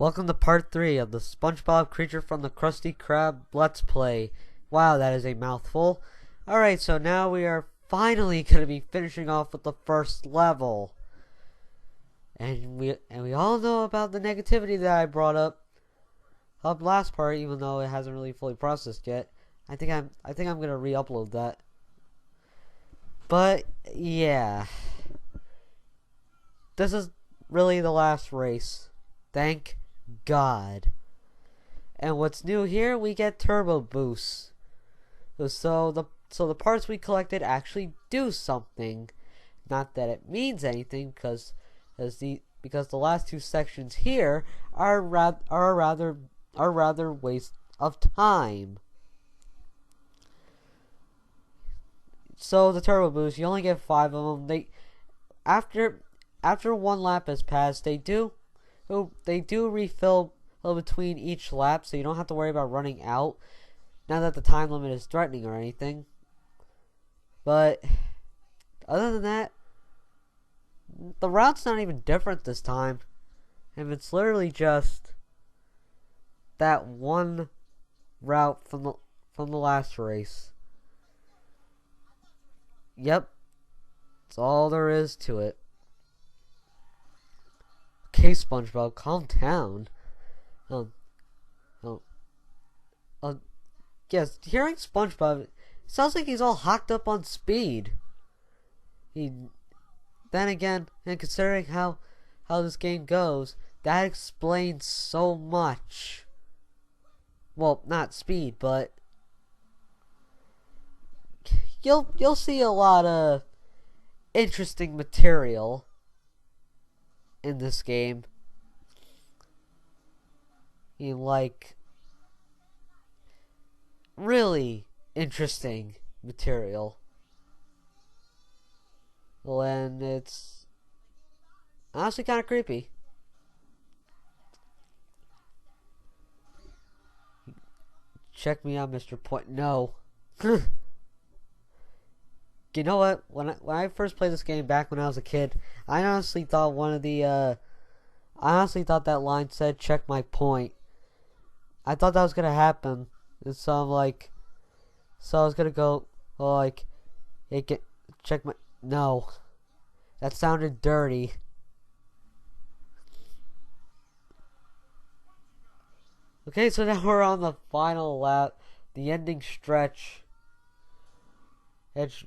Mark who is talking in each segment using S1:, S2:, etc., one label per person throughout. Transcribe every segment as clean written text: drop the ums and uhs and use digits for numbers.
S1: Welcome to part 3 of the Spongebob Creature from the Krusty Krab Let's Play. Wow, that is a mouthful. Alright, so now we are finally going to be finishing off with the first level. And we all know about the negativity that I brought up last part, even though it hasn't really fully processed yet. I think I'm going to re-upload that. But yeah. This is really the last race. Thank God. And what's new here, we get turbo boosts. So the parts we collected actually do something. Not that it means anything, because the last two sections here are rather waste of time. So the turbo boosts, you only get 5 of them. After one lap has passed, they do refill between each lap, so you don't have to worry about running out. Not that the time limit is threatening or anything. But other than that, the route's not even different this time. And it's literally just that one route from the last race. Yep. That's all there is to it. Okay, SpongeBob, calm down. Yes, hearing SpongeBob, it sounds like he's all hocked up on speed. Then again, and considering how this game goes, that explains so much. Well, not speed, but you'll see a lot of interesting material in this game. Like really interesting material. Well, and it's honestly kind of creepy. Check me out, Mr. Point. No. You know what? When I first played this game back when I was a kid, I honestly thought that line said "check my point." I thought that was gonna happen, and so I was gonna go like, "Hey, check my." No, that sounded dirty. Okay, so now we're on the final lap, the ending stretch. This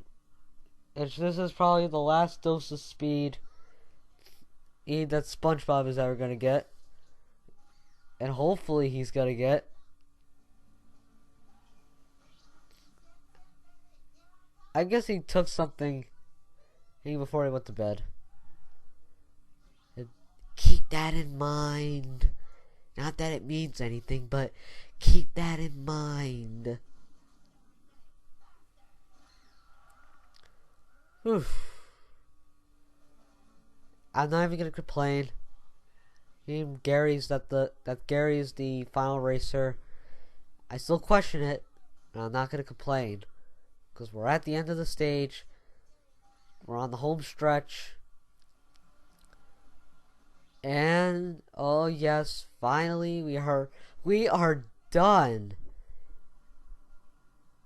S1: is probably the last dose of speed that SpongeBob is ever gonna get. And hopefully he's gonna get. I guess he took something before he went to bed. And keep that in mind. Not that it means anything, but keep that in mind. Oof. I'm not even gonna complain. Gary's the final racer. I still question it, and I'm not gonna complain, because we're at the end of the stage. We're on the home stretch, and oh yes, finally we are done.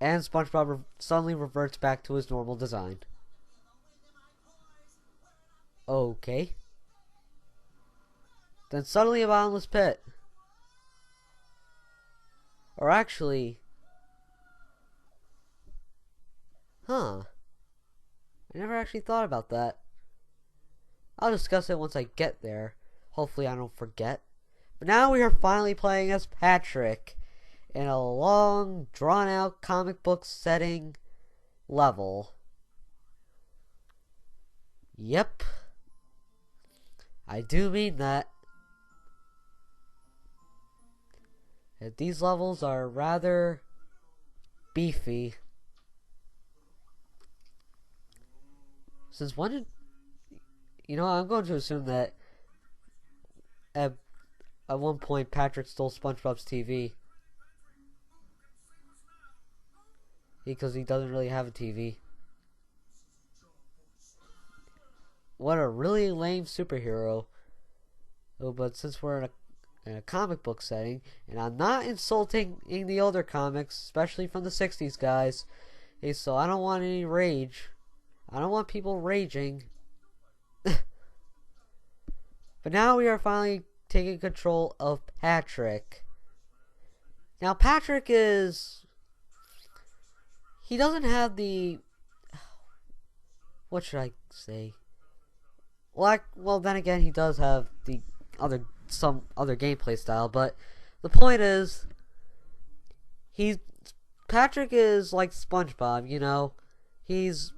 S1: And SpongeBob suddenly reverts back to his normal design. Okay. Then suddenly a bottomless pit. Or actually... I never actually thought about that. I'll discuss it once I get there. Hopefully I don't forget. But now we are finally playing as Patrick in a long, drawn-out comic book setting level. Yep. I do mean that. These levels are rather beefy. Since when did... I'm going to assume that at one point Patrick stole SpongeBob's TV. Because he doesn't really have a TV. What a really lame superhero. Oh, but since we're in in a comic book setting, and I'm not insulting in the older comics, especially from the 60s, guys. Okay, so I don't want any rage. I don't want people raging. But now we are finally taking control of Patrick. Now Patrick is... he doesn't have the... what should I say? Well, then again, he does have the some other gameplay style, but the point is, Patrick is like SpongeBob, you know. He's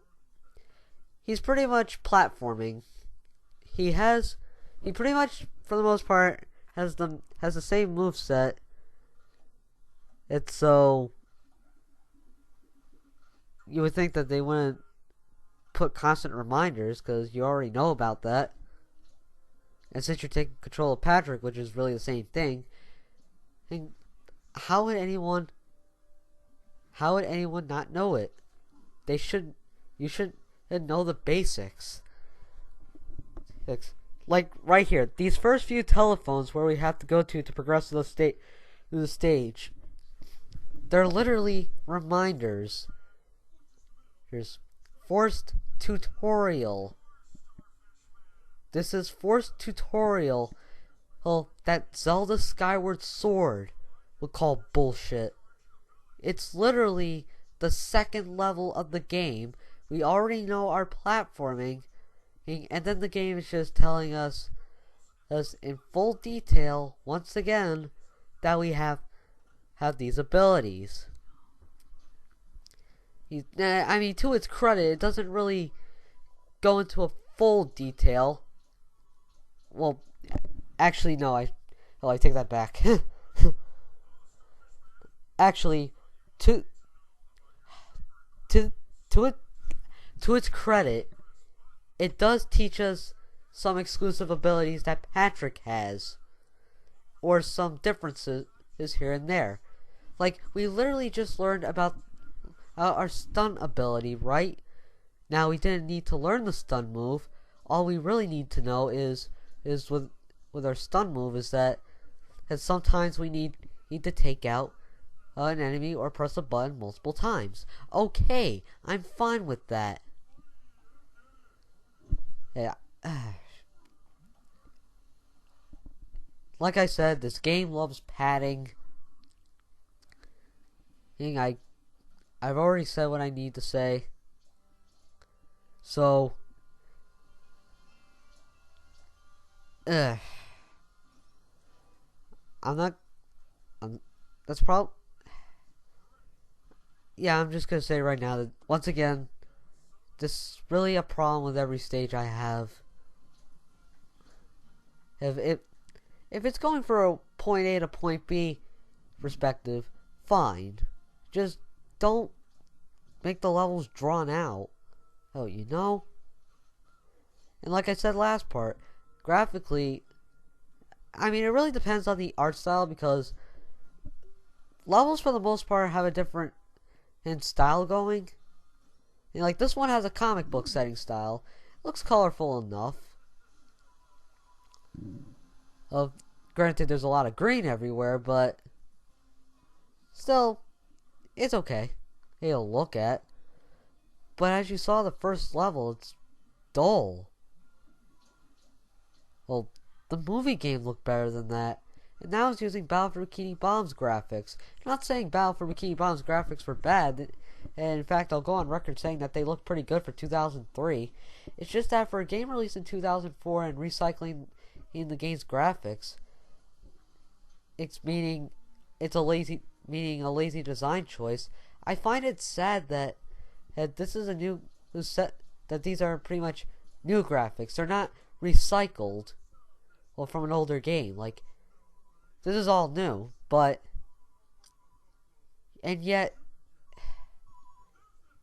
S1: pretty much platforming. He pretty much, for the most part, has the same moveset. It's so you would think that they wouldn't put constant reminders, because you already know about that. And since you're taking control of Patrick, which is really the same thing, how would anyone not know it? You should know the basics. Like right here, these first few telephones where we have to go to progress to the stage, they're literally reminders. Here's forced tutorial. This is forced tutorial. Well, that Zelda Skyward Sword would call bullshit. It's literally the second level of the game. We already know our platforming, and then the game is just telling us in full detail once again that we have these abilities. I mean, to its credit, it doesn't really go into a full detail. Well, actually, no. I take that back. Actually, to its credit, it does teach us some exclusive abilities that Patrick has, or some differences here and there. Like, we literally just learned about our stun ability, right? Now, we didn't need to learn the stun move. All we really need to know is with our stun move is that sometimes we need to take out an enemy or press a button multiple times. Okay, I'm fine with that. Yeah. Like I said, this game loves padding. I've already said what I need to say. So, that's probably... yeah, I'm just gonna say right now that, once again, this is really a problem with every stage I have. If it's going for a point A to point B perspective, fine. Just don't make the levels drawn out. Oh, you know? And like I said last part, graphically, I mean, it really depends on the art style, because levels for the most part have a different style going. And like, this one has a comic book setting style. It looks colorful enough. Granted, there's a lot of green everywhere, but still, it's okay. It'll look at. But as you saw, the first level, it's dull. Well, the movie game looked better than that. And now it's using Battle for Bikini Bottom's graphics. I'm not saying Battle for Bikini Bottom's graphics were bad. And in fact, I'll go on record saying that they look pretty good for 2003. It's just that for a game released in 2004 and recycling in the game's graphics, it's a lazy design choice. I find it sad that this is a new set, that these are pretty much new graphics. They're not recycled, well, from an older game. Like, this is all new, and yet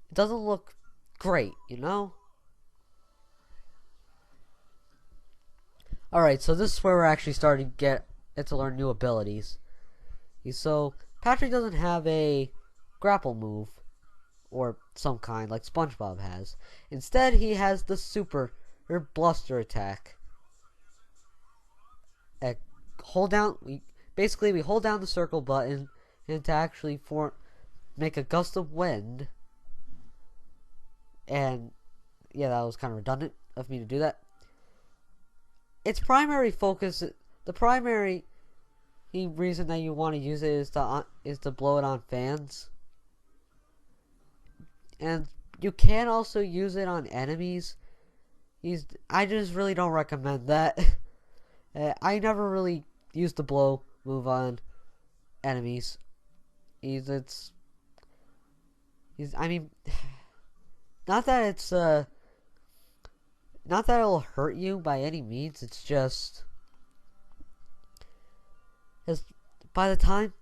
S1: it doesn't look great, you know? Alright, so this is where we're actually starting to learn new abilities. So, Patrick doesn't have a grapple move, or some kind, like SpongeBob has. Instead, he has the super, or bluster attack. hold down. We hold down the circle button and to actually make a gust of wind. And yeah, that was kind of redundant of me to do that. Its primary focus, the primary reason that you want to use it is to blow it on fans. And you can also use it on enemies. I just really don't recommend that. I never really used the blow move on enemies. I mean, not that it'll hurt you by any means. It's just by the time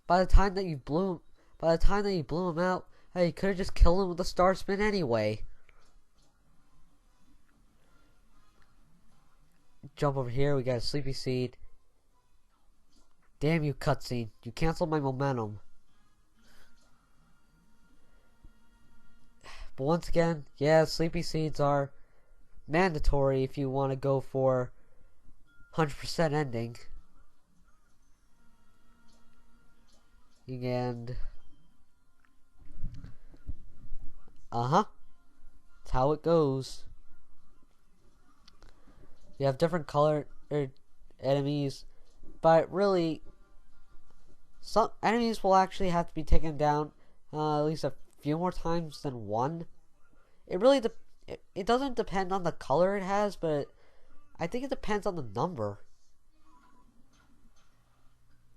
S1: that you blew him out, hey, you could have just killed him with a star spin anyway. Jump over here. We got a sleepy seed. Damn you, cutscene! You canceled my momentum. But once again, yeah, sleepy seeds are mandatory if you want to go for 100% ending. And that's how it goes. You have different colored enemies, but really, some enemies will actually have to be taken down at least a few more times than one. It really it doesn't depend on the color it has, but I think it depends on the number.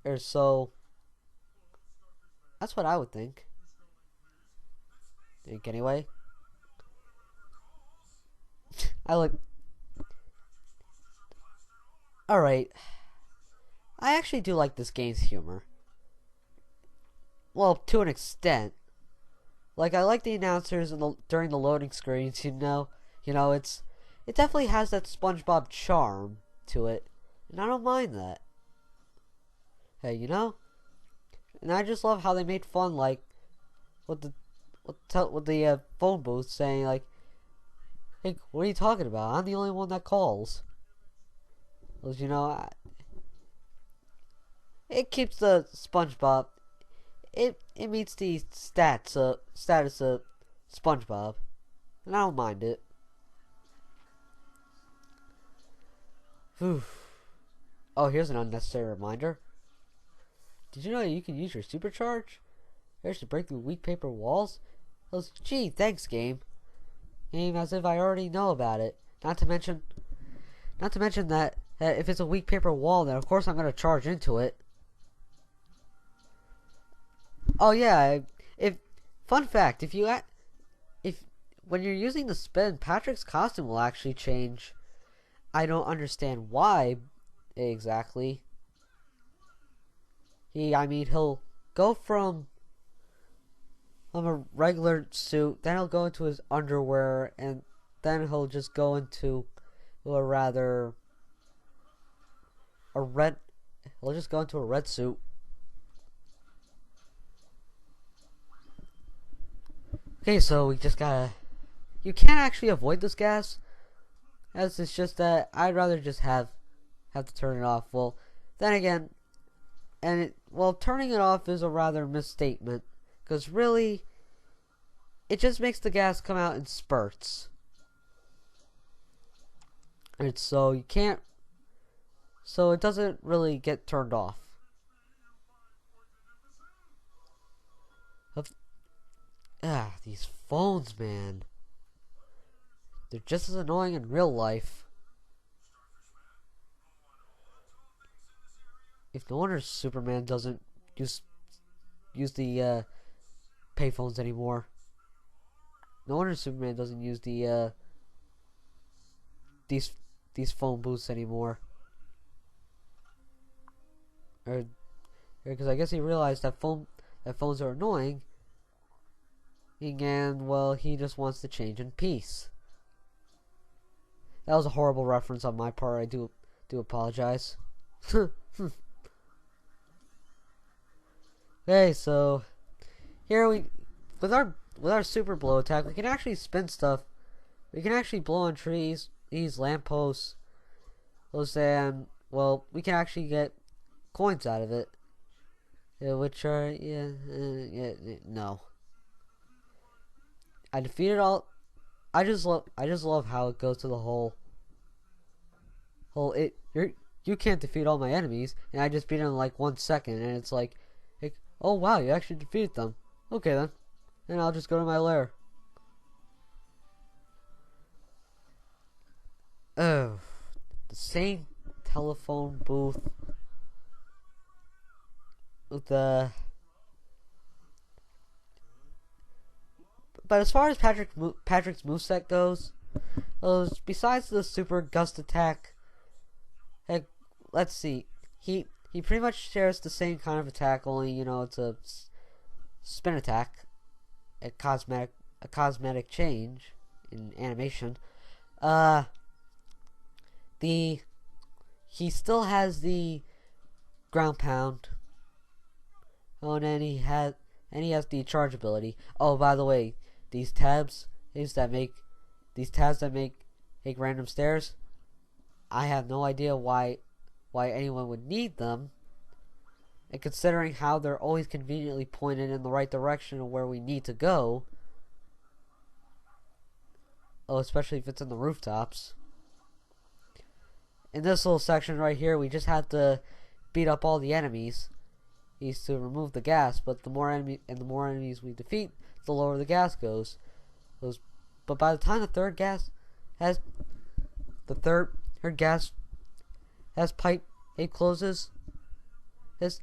S1: Or so. That's what I would think. Anyway. Alright. I actually do like this game's humor. Well, to an extent. Like, I like the announcers during the loading screens, it definitely has that Spongebob charm to it. And I don't mind that. Hey, and I just love how they made fun, like, with the phone booth saying, like, hey, what are you talking about? I'm the only one that calls. Because, it keeps the SpongeBob. It meets the status of SpongeBob, and I don't mind it. Whew. Oh, here's an unnecessary reminder. Did you know you can use your supercharge? There's to break through weak paper walls? Gee, thanks, game. Game, as if I already know about it. Not to mention that if it's a weak paper wall, then of course I'm gonna charge into it. Oh yeah, fun fact, when you're using the spin, Patrick's costume will actually change. I don't understand why exactly. He'll go from a regular suit, then he'll go into his underwear, and then he'll just go into a red suit. Okay, so we just gotta... You can't actually avoid this gas, as it's just that I'd rather just have to turn it off. Well, then again, turning it off is a rather misstatement, because really, it just makes the gas come out in spurts. And so you can't... So it doesn't really get turned off. These phones, man. They're just as annoying in real life. If no wonder Superman doesn't use the payphones anymore. No wonder Superman doesn't use the these phone booths anymore. Because I guess he realized that phones are annoying. And, well, he just wants to change in peace. That was a horrible reference on my part. I do apologize. Okay, so here with our super blow attack, we can actually spin stuff. We can actually blow on trees, these lampposts, and well, we can actually get coins out of it. Which are, no. I defeated all. I just love how it goes to the whole you can't defeat all my enemies, and I just beat them in like 1 second, and it's like, oh wow, you actually defeated them. Okay then, and I'll just go to my lair. Oh, the same telephone booth with the. But as far as Patrick's moveset goes, besides the super gust attack, let's see, he pretty much shares the same kind of attack, only it's a spin attack, a cosmetic change in animation. He still has the ground pound. Oh, and then he has the charge ability. Oh, by the way, these tabs that make random stairs, I have no idea why anyone would need them, and considering how they're always conveniently pointed in the right direction of where we need to go. Oh, especially if it's in the rooftops. In this little section right here, we just have to beat up all the enemies to remove the gas, but the more enemies we defeat, the lower the gas goes. But by the time the third gas pipe it closes,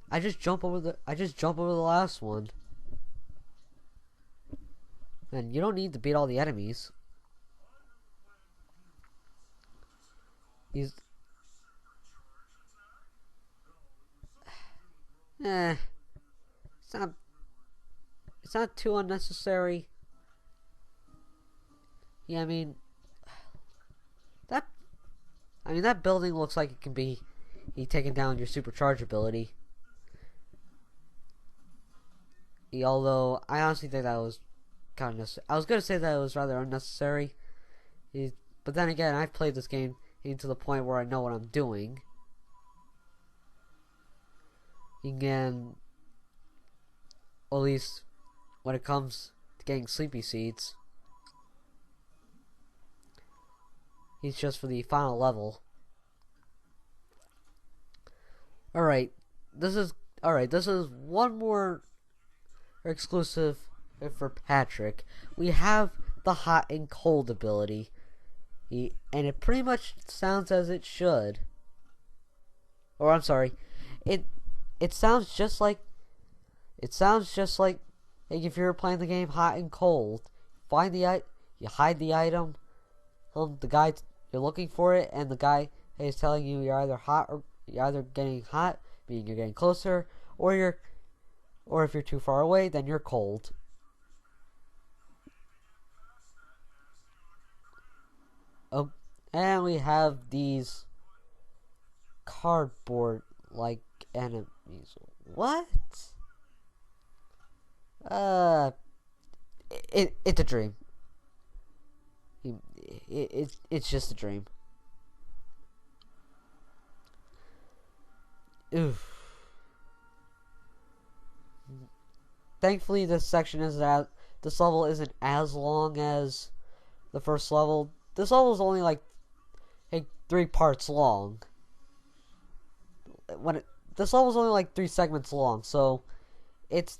S1: I just jump over the last one. And you don't need to beat all the enemies. It's not too unnecessary. Yeah, I mean that building looks like it can be taken down your supercharge ability. Although I honestly think that was kind of necessary. I was gonna say that it was rather unnecessary, but then again, I've played this game to the point where I know what I'm doing. Again, at least when it comes to getting sleepy seeds. He's just for the final level. Alright, this is one more exclusive for Patrick. We have the hot and cold ability. And it pretty much sounds as it should. Or I'm sorry, it sounds just like if you were playing the game Hot and Cold. You hide the item, the guy you're looking for it, and the guy is telling you you're either getting hot, meaning you're getting closer, or if you're too far away, then you're cold. Oh, and we have these cardboard-like enemies. What? It's a dream. It's just a dream. Oof. Thankfully, this level isn't as long as the first level. This level is only like 3 parts long. This level is only like 3 segments long, so it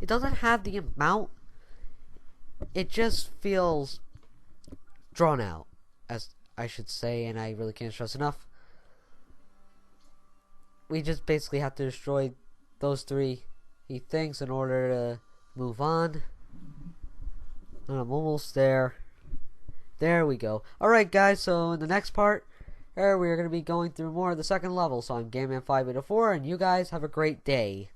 S1: doesn't have the amount. It just feels drawn out, as I should say, and I really can't stress enough. We just basically have to destroy those 3 things in order to move on. And I'm almost there. There we go. Alright guys, so in the next part, we are going to be going through more of the second level. So I'm GameMan584, and you guys have a great day.